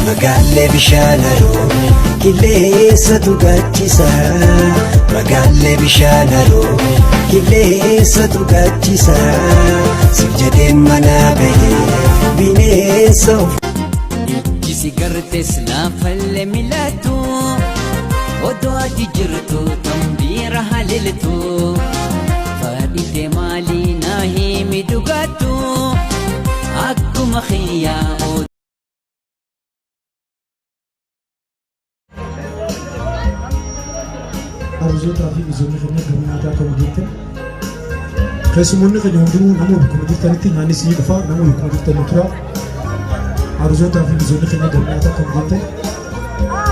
Magaalee bishaan haroo qilleensatu gaachisa. Magaalee bishaan haroo qilleensatu gaachisa. Siif jedhee mana bahee bineensa of. Ijji gartees laafallee milatu odoo ati jirtu tambiira haleeltu fadhite maalii na himi dhugatu akkuma xiyyaa. Arzoota fi ijoollee keenya gama nyaataa kan hojjetan keessumoonni keenya hundinuu nama bakkuma jirtanitti nyaanni sii dhufa nama bakkuma jirtanii tura. Arzoota fi ijoollee keenya gama nyaataa kan hojjetan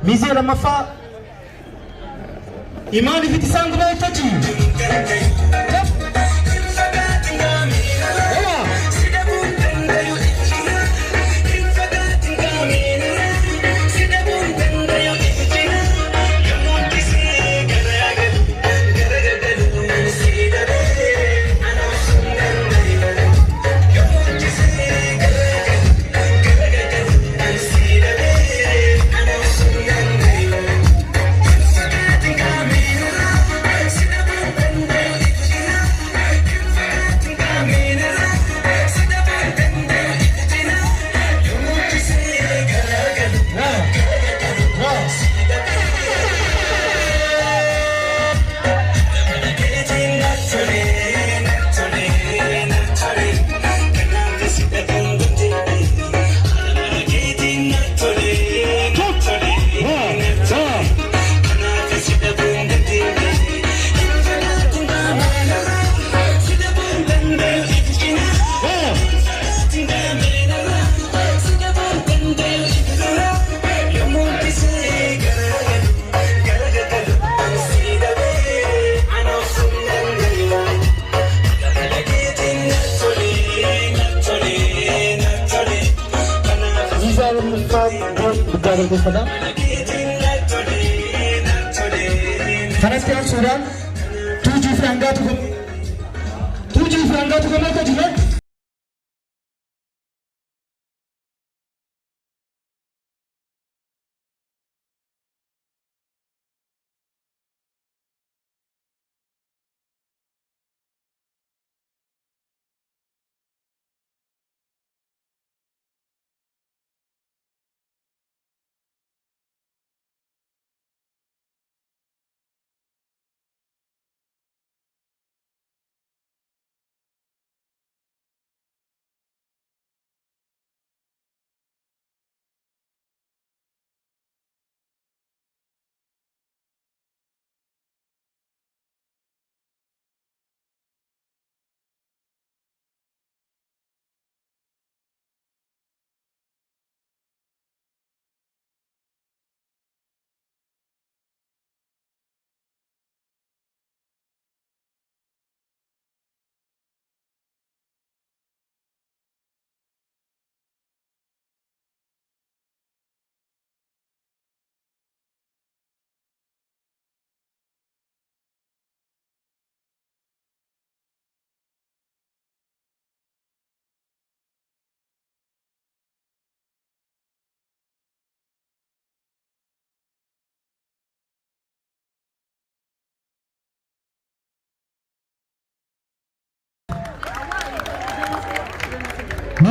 ميزي لما فا إيماني في تسانق لا يتجي Fanastian Sudan, tujuh franga tu mereka juga.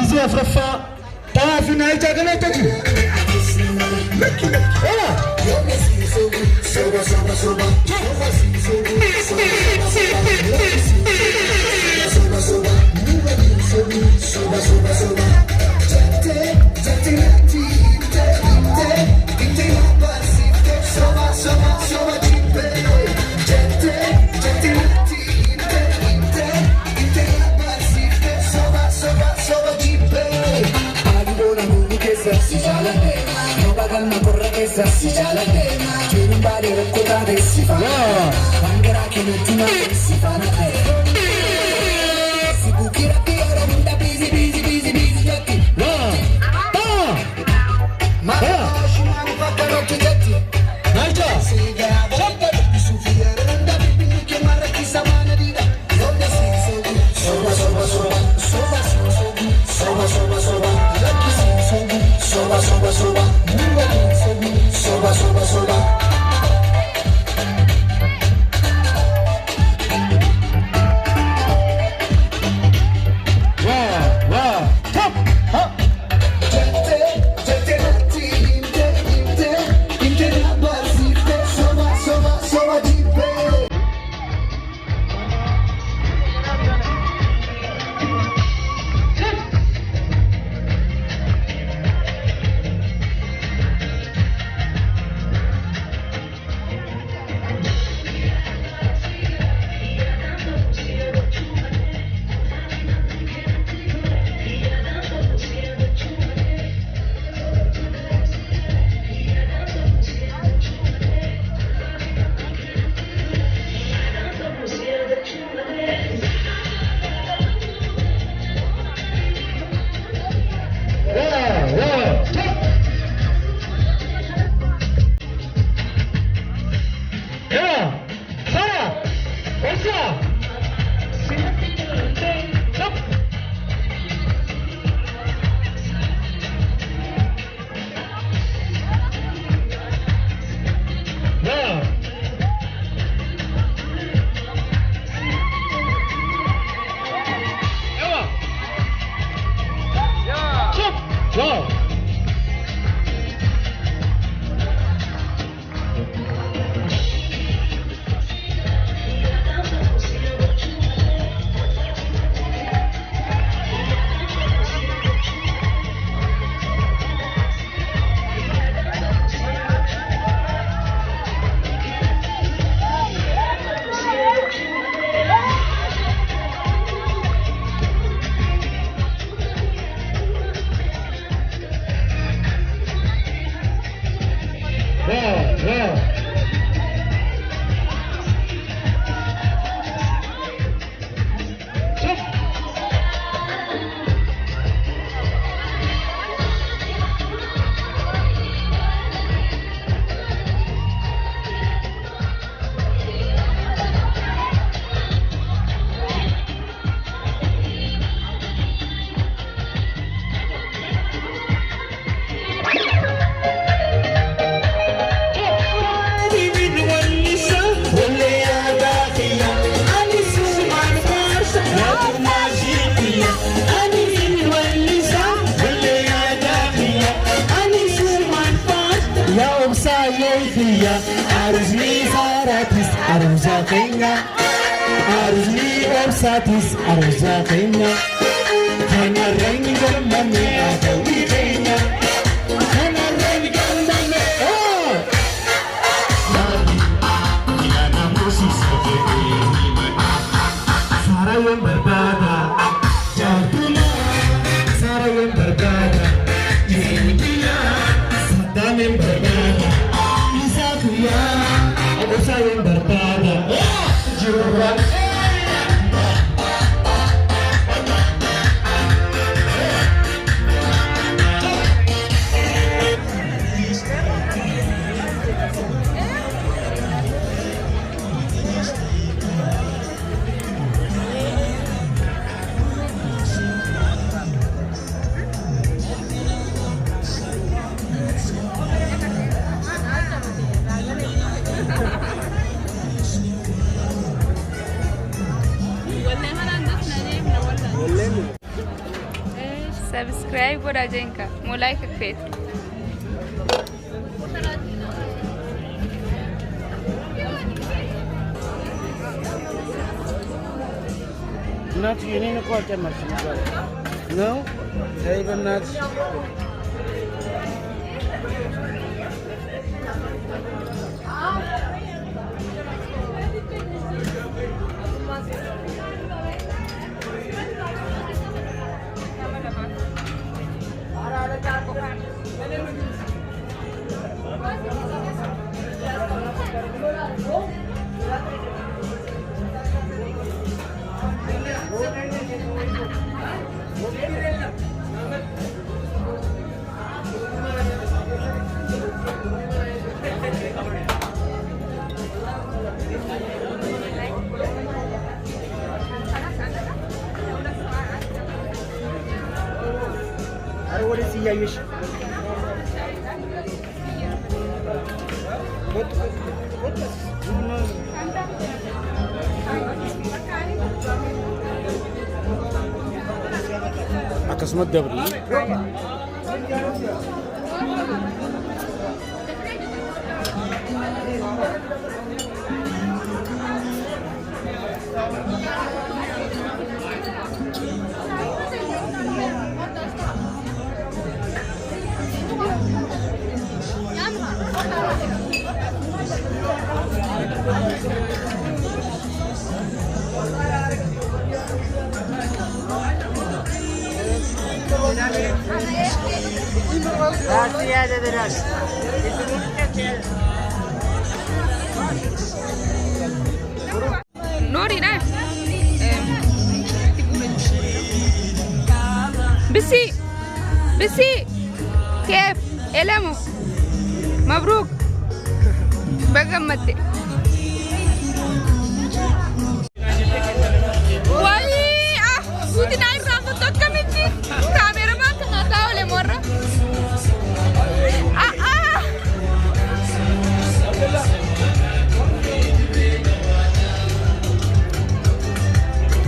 جزء أفرفا طاف نايجا قلتك Si jala dena, chuni bari rakota de si fa. Bangera ke nutima si fa na de. Si bukira ke ora munda busy busy busy busy jati. Ma shuma fakka roti jati. Naija. Si ga jumpa su fiera nanda bibi ke mara ki samana dida. Donde si soba soba soba soba soba soba soba lucky si soba soba soba soba soba soba Satis aruzakenya kana rengi gamane adawi kenya kana rengi gamane oh ina na musi sote sara yang berbeda jatuhnya sara yang berbeda ini sadam yang berbeda bisa kuya ada saya yang berbeda juruan subscribe और अजेंका मोलाई का fate Nuts, you need to go that much. No? Even nuts. What is he? Akasmat Dabri. نوري نعم بسي بسي كيف إلمو مبروك بقمتي ودي نايم رافضتك كمتي كاميرا ما تنقطع ولا مرة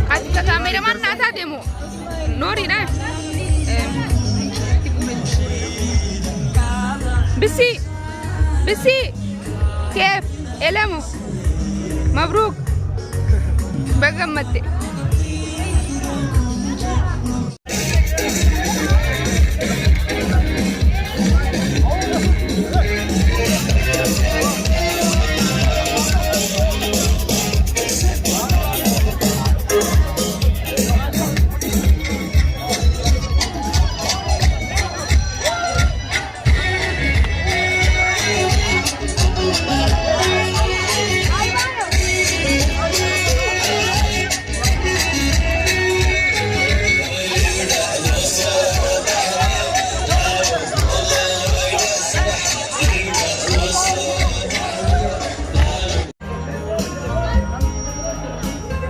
حتى كاميرا ما ناتا ديمو نوري نايم بسي بسي كيف إلمو مبروك بقمتي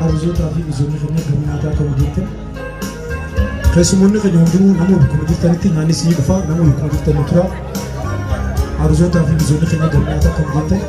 Arzoota fi misoomni keenya gama nyaataa ta'uu jettee keessumoonni keenya hundinuu nama bakkuma jirtanitti nyaanni sii dhufa nama bakkuma jirtanii tura arzoota fi misoomni keenya gama nyaataa ta'uu jettee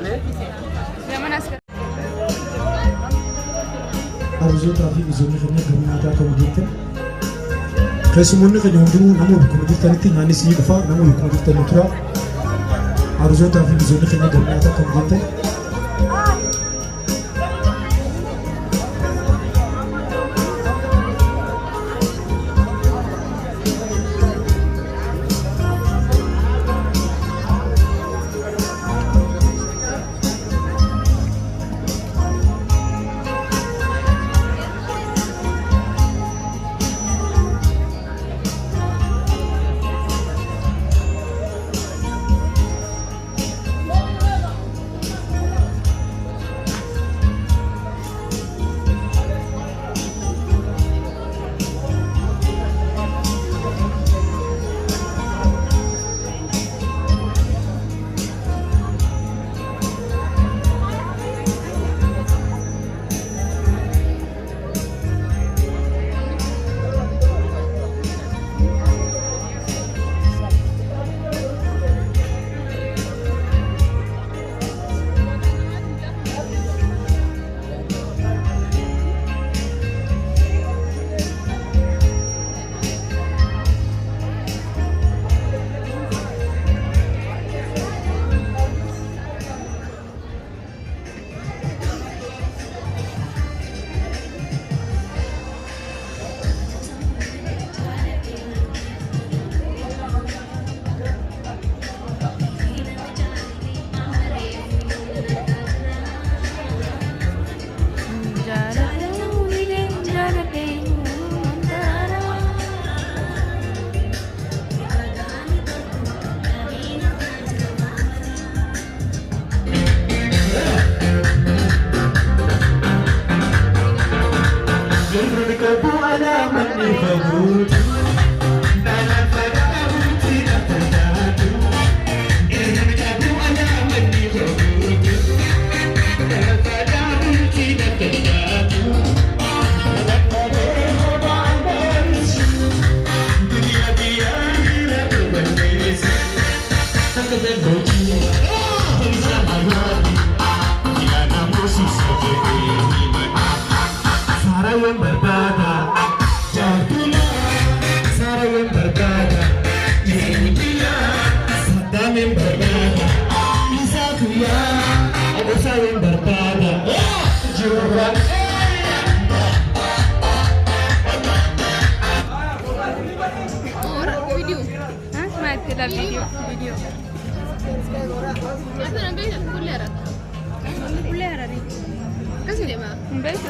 Zaman as Arzoota fi misoomni keenya gama nyaataa ta'uu jettee keessumoonni keenya hundinuu nama bakkuma jirtanitti nyaanni sii dhufa nama bakkuma jirtanii tura arzoota fi misoomni keenya gama nyaataa ta'uu jettee video. Kuliah hari. Kasih dia mah. Baik.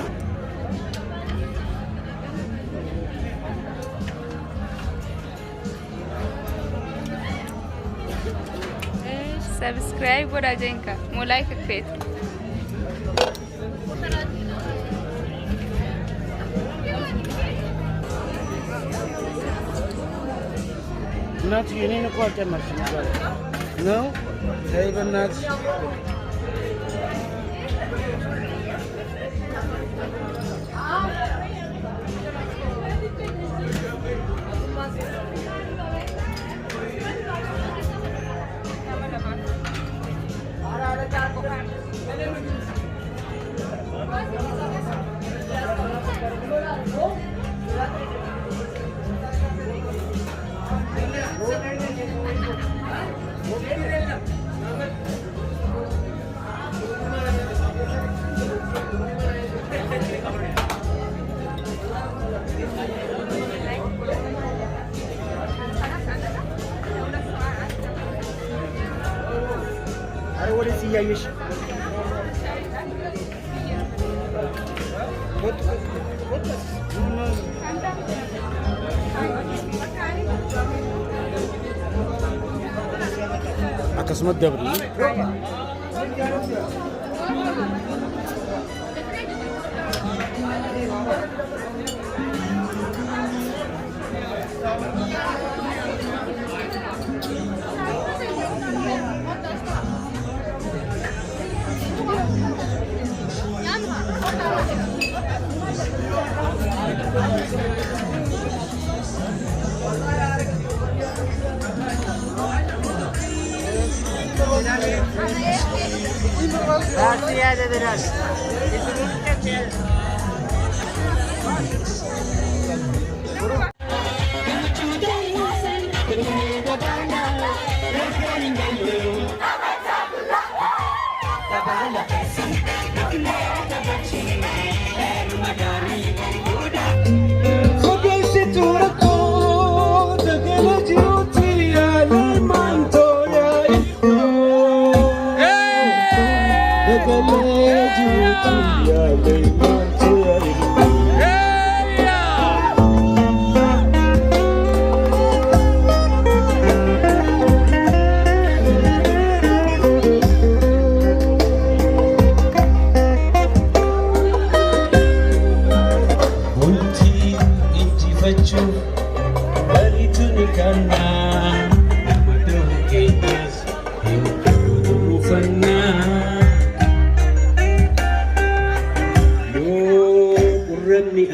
Subscribe वर आ जाएगा, mau like klik. Not you need to call them. No, even not. ወደዚህ እያየሽ akkasuma dabri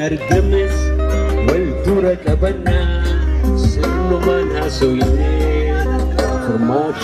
Argamas والدورة كبنا سنو من هاسويني فرمات